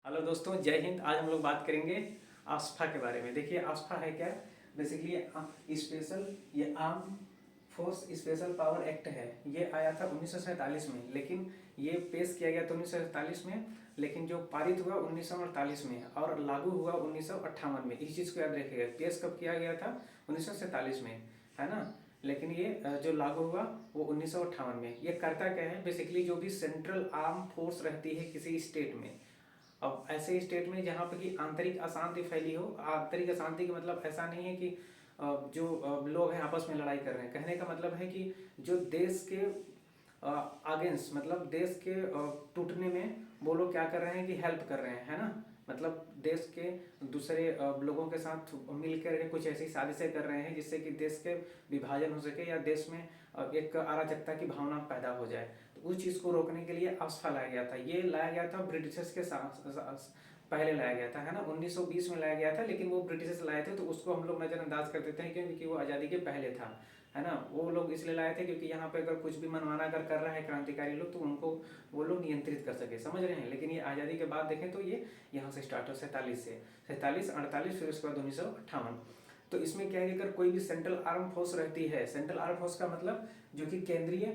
Hello दोस्तों, जय हिंद। आज हम लोग बात करेंगे आस्फा के बारे में। देखिए, आस्फा है क्या? बेसिकली स्पेशल ये arm force special power act है। ये आया था 1947 में, लेकिन ये पेश किया गया था 1947 में, लेकिन जो पारित हुआ 1948 में और लागू हुआ 1958 में। इस चीज़ को याद रखिएगा। पेश कब किया गया था? 1947 में, है ना। लेकिन ये जो लागू हुआ वो 1958 में। ये करता क्या है? बेसिकली जो भी सेंट्रल आर्म फोर्स रहती है किसी स्टेट में, अब ऐसे स्टेट में जहाँ पे कि आंतरिक अशांति फैली हो। आंतरिक अशांति का मतलब ऐसा नहीं है कि जो लोग हैं आपस में लड़ाई कर रहे हैं। कहने का मतलब है कि जो देश के अगेंस्ट, मतलब देश के टूटने में वो लोग क्या कर रहे हैं कि हेल्प कर रहे हैं, है ना। मतलब देश के दूसरे लोगों के साथ मिलकर के कुछ ऐसी साजिशें कर रहे हैं जिससे कि देश के विभाजन हो सके या देश में एक अराजकता की भावना पैदा हो जाए। तो उस चीज़ को रोकने के लिए आस्फा लाया गया था। ये लाया गया था ब्रिटिशर्स के साथ पहले लाया गया था, है ना। 1920 में लाया गया था, लेकिन वो ब्रिटिशर्स लाए थे तो उसको हम लोग नज़रअंदाज कर देते हैं क्योंकि वो आज़ादी के पहले था, है ना। वो लोग इसलिए लाए थे क्योंकि यहाँ पे अगर कुछ भी मनमाना अगर कर रहा है क्रांतिकारी लोग तो उनको वो लोग नियंत्रित कर सके, समझ रहे हैं। लेकिन ये आज़ादी के बाद देखें तो ये यहाँ से स्टार्ट हो 47 से, 47, 48, फिर उसके बाद 1958। तो इसमें क्या है कि अगर कोई भी सेंट्रल आर्म फोर्स रहती है, सेंट्रल आर्म फोर्स का मतलब जो कि केंद्रीय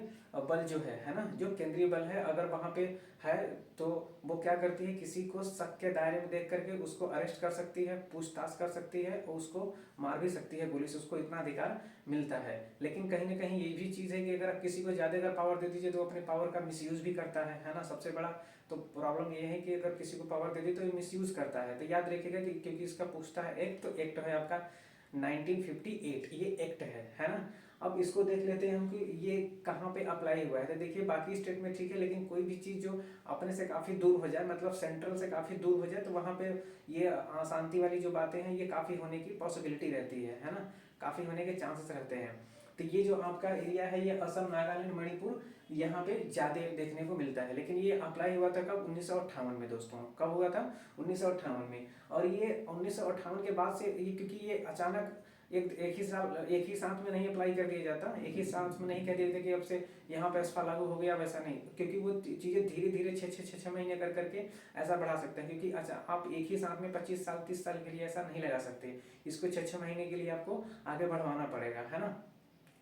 बल जो है ना, जो केंद्रीय बल है, अगर वहाँ पे है तो वो क्या करती है, किसी को शक के दायरे में देख करके उसको अरेस्ट कर सकती है, पूछताछ कर सकती है और उसको मार भी सकती है गोली से। उसको इतना अधिकार मिलता है। लेकिन कहीं ना कहीं ये भी चीज़ है कि अगर किसी को ज़्यादा अगर पावर दे दीजिए तो अपने पावर का मिसयूज भी करता है ना। सबसे बड़ा तो प्रॉब्लम ये है कि अगर किसी को पावर दे दी तो ये मिसयूज करता है। तो याद रखिएगा कि क्योंकि इसका पूछता है एक्ट, तो एक्ट है आपका 1958, ये एक्ट है ना। अब इसको देख लेते हैं हम कि ये कहाँ पे अप्लाई हुआ है। तो देखिए, बाकी स्टेट में ठीक है, लेकिन कोई भी चीज़ जो अपने से काफ़ी दूर हो जाए, मतलब सेंट्रल से काफ़ी दूर हो जाए, तो वहाँ पे ये अशांति वाली जो बातें हैं ये काफ़ी होने की पॉसिबिलिटी रहती है ना। काफ़ी होने के चांसेस रहते हैं। तो ये जो आपका एरिया है ये असम, नागालैंड, मणिपुर, यहाँ पे ज़्यादा देखने को मिलता है। लेकिन ये अप्लाई हुआ था कब? 1958 में दोस्तों। कब हुआ था? 1958 में। और ये 1958 के बाद से ये, क्योंकि ये अचानक एक ही साथ में नहीं अप्लाई कर दिया जाता, एक ही साथ में नहीं कह दिया जाता कि अब से यहाँ पे अस्फा लागू हो गया, वैसा नहीं। क्योंकि वो चीज़ें धीरे धीरे छः महीने कर करके ऐसा बढ़ा सकते हैं। क्योंकि अच्छा, आप एक ही साथ में 25 साल 30 साल के लिए ऐसा नहीं लगा सकते। इसको 6 महीने के लिए आपको आगे बढ़वाना पड़ेगा, है ना।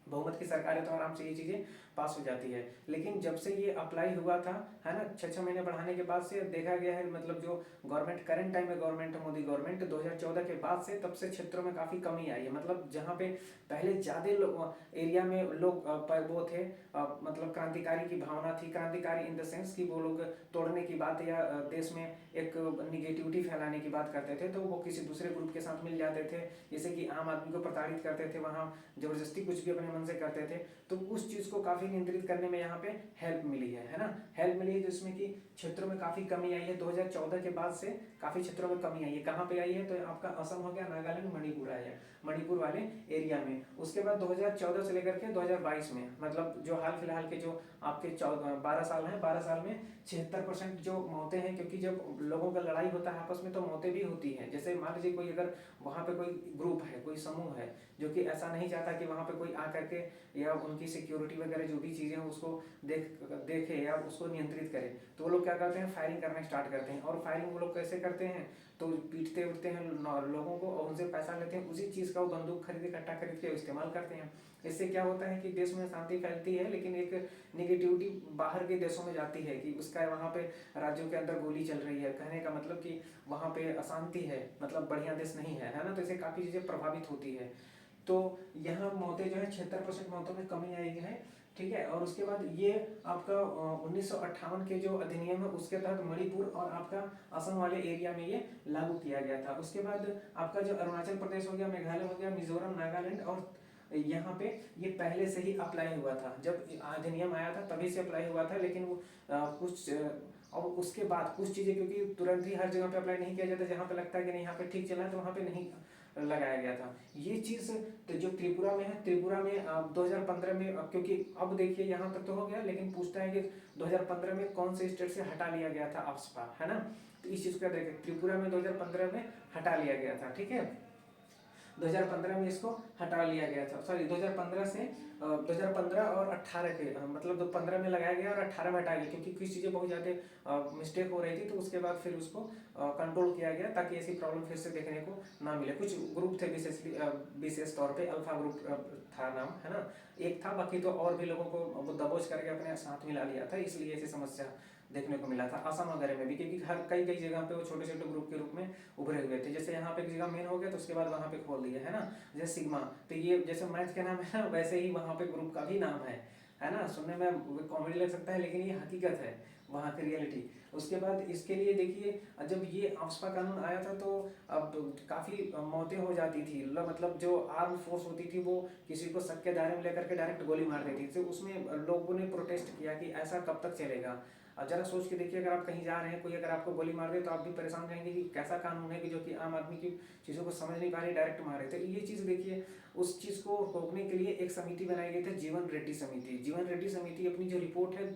बहुमत की सरकार है तो आराम से ये चीज़ें पास हो जाती है। लेकिन जब से ये अप्लाई हुआ था, है ना, 6 महीने बढ़ाने के बाद से देखा गया है, मतलब जो गवर्नमेंट करंट टाइम में गवर्नमेंट है, मोदी गवर्नमेंट, 2014 के बाद से तब से क्षेत्रों में काफ़ी कमी आई है। मतलब जहाँ पे पहले ज़्यादा एरिया में लोग वो थे, मतलब क्रांतिकारी की भावना थी। क्रांतिकारी इन द सेंस कि वो लोग तोड़ने की बात या देश में एक निगेटिविटी फैलाने की बात करते थे, तो वो किसी दूसरे ग्रुप के साथ मिल जाते थे, जैसे कि आम आदमी को प्रताड़ित करते थे, वहाँ जबरदस्ती कुछ भी अपने मन से करते थे। तो उस चीज़ को काफ़ी नियंत्रित करने में यहाँ पे हेल्प मिली है ना। हेल्प मिली है जिसमें कि क्षेत्रों में काफ़ी कमी आई है। 2014 के बाद से काफ़ी क्षेत्रों में कमी आई है। कहाँ पे आई है? तो आपका असम हो गया, नागालैंड, मणिपुर आया है, मणिपुर वाले एरिया में। उसके बाद 2014 से लेकर के 2022 में, मतलब जो हाल फिलहाल के जो आपके 12 साल हैं, 12 साल में 76% जो मौतें हैं। क्योंकि जब लोगों का लड़ाई होता है आपस में तो मौतें भी होती हैं। जैसे मान लीजिए कोई अगर वहाँ पे कोई ग्रुप है, कोई समूह है जो कि ऐसा नहीं चाहता कि वहाँ पे कोई आकर के या उनकी सिक्योरिटी वगैरह जो भी चीज़ें हैं उसको देखे या उसको नियंत्रित करे, तो वो लोग क्या करते हैं? फायरिंग करना स्टार्ट करते हैं। और फायरिंग वो लोग कैसे करते हैं? तो पीटते उठते हैं लोगों को और उनसे पैसा लेते हैं। उसी चीज़ का वो बंदूक खरीद कट्टा खरीद के इस्तेमाल करते हैं। इससे क्या होता है कि देश में शांति फैलती है, लेकिन एक निगेटिविटी बाहर के देशों में जाती है कि उसका वहाँ पे राज्यों के अंदर गोली चल रही है। कहने का मतलब कि वहाँ पे अशांति है, मतलब बढ़िया देश नहीं है ना। तो इससे काफ़ी चीज़ें प्रभावित होती है। तो यहाँ मौतें जो है 76% मौतों में कमी आई है, ठीक है। और उसके बाद ये आपका 1958 के जो अधिनियम है उसके तहत मणिपुर और आपका असम वाले एरिया में ये लागू किया गया था। उसके बाद आपका जो अरुणाचल प्रदेश हो गया, मेघालय हो गया, मिजोरम, नागालैंड, और यहाँ पे ये पहले से ही अप्लाई हुआ था। जब अधिनियम आया था तभी से अप्लाई हुआ था। लेकिन वो और उसके बाद कुछ चीज़ें, क्योंकि तुरंत ही हर जगह पे अप्लाई नहीं किया जाता, जहाँ पे लगता है कि नहीं यहाँ पे ठीक चला है तो वहाँ पे नहीं लगाया गया था ये चीज़। तो जो त्रिपुरा में है, त्रिपुरा में 2015 में, क्योंकि अब देखिए यहाँ तक तो हो गया, लेकिन पूछता है कि 2015 में कौन से स्टेट से हटा लिया गया था आफ्सपा, है ना। तो इस चीज़ को देखें, त्रिपुरा में 2015 में हटा लिया गया था, ठीक है। 2015 में इसको हटा लिया गया था, सॉरी 2015 से 2015 और 18 के मतलब 2015 में लगाया गया और 18 में हटाया गया, क्योंकि कुछ चीज़ें बहुत ज़्यादा मिस्टेक हो रही थी, तो उसके बाद फिर उसको कंट्रोल किया गया ताकि ऐसी प्रॉब्लम फिर से देखने को ना मिले। कुछ ग्रुप थे विशेष तौर पे अल्फा ग्रुप था नाम, है ना, एक था, बाकी तो और भी लोगों को वो दबोच करके अपने साथ मिला लिया था, इसलिए ऐसी समस्या देखने को मिला था असम वगैरह में भी, क्योंकि हर कई कई जगह पे वो छोटे छोटे ग्रुप के रूप में उभरे हुए थे। जैसे यहाँ पे एक जगह मेन हो गया तो उसके बाद वहाँ पे खोल दिया, है ना, जैसे सिग्मा, तो ये जैसे मैथ के नाम है ना, वैसे ही वहाँ पे ग्रुप का भी नाम है ना। सुनने में कॉमेडी लग सकता है लेकिन ये हकीकत है वहाँ की रियलिटी। उसके बाद इसके लिए देखिए, जब ये आफ्स्पा कानून आया था तो अब काफ़ी मौतें हो जाती थी, मतलब जो आर्म फोर्स होती थी वो किसी को शक के दायरे में लेकर के डायरेक्ट गोली मार देती थी। तो उसमें लोगों ने प्रोटेस्ट किया कि ऐसा कब तक चलेगा। अब जरा सोच के देखिए, अगर आप कहीं जा रहे हैं, कोई अगर आपको गोली मार दे तो आप भी परेशान रहेंगे कि कैसा कानून है कि जो कि आम आदमी की चीज़ों को समझ नहीं पा रहे, डायरेक्ट मारे। तो ये चीज़ देखिए, उस चीज़ को रोकने के लिए एक समिति बनाई गई थी, जीवन रेड्डी समिति। जीवन रेड्डी समिति अपनी जो रिपोर्ट है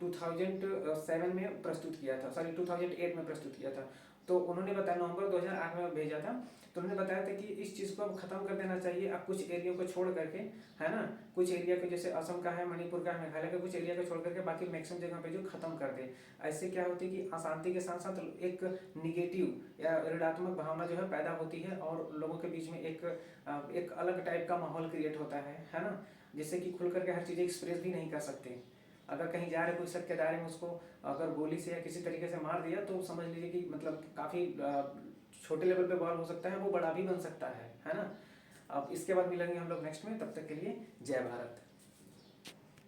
2007 में प्रस्तुत किया था, सॉरी 2008 में प्रस्तुत किया था। तो उन्होंने बताया, नवंबर 2008 में भेजा था, तो उन्होंने बताया था कि इस चीज़ को अब खत्म कर देना चाहिए। अब कुछ एरिया को छोड़ करके, है ना, कुछ एरिया को, जैसे असम का है, मणिपुर का है, मेघालय का, कुछ एरिया को छोड़ करके बाकी मैक्सिमम जगह पे जो खत्म कर दे। ऐसे क्या होती है कि अशांति के साथ साथ एक निगेटिव या ऋणात्मक भावना जो है पैदा होती है, और लोगों के बीच में एक अलग टाइप का माहौल क्रिएट होता है ना, जिससे कि खुल करके हर चीज़ें एक्सप्रेस भी नहीं कर सकते। अगर कहीं जा रहे कोई शक के दायरे में, उसको अगर गोली से या किसी तरीके से मार दिया तो समझ लीजिए कि मतलब काफ़ी छोटे लेवल पे वार हो सकता है, वो बड़ा भी बन सकता है ना। अब इसके बाद मिलेंगे हम लोग नेक्स्ट में, तब तक के लिए जय भारत।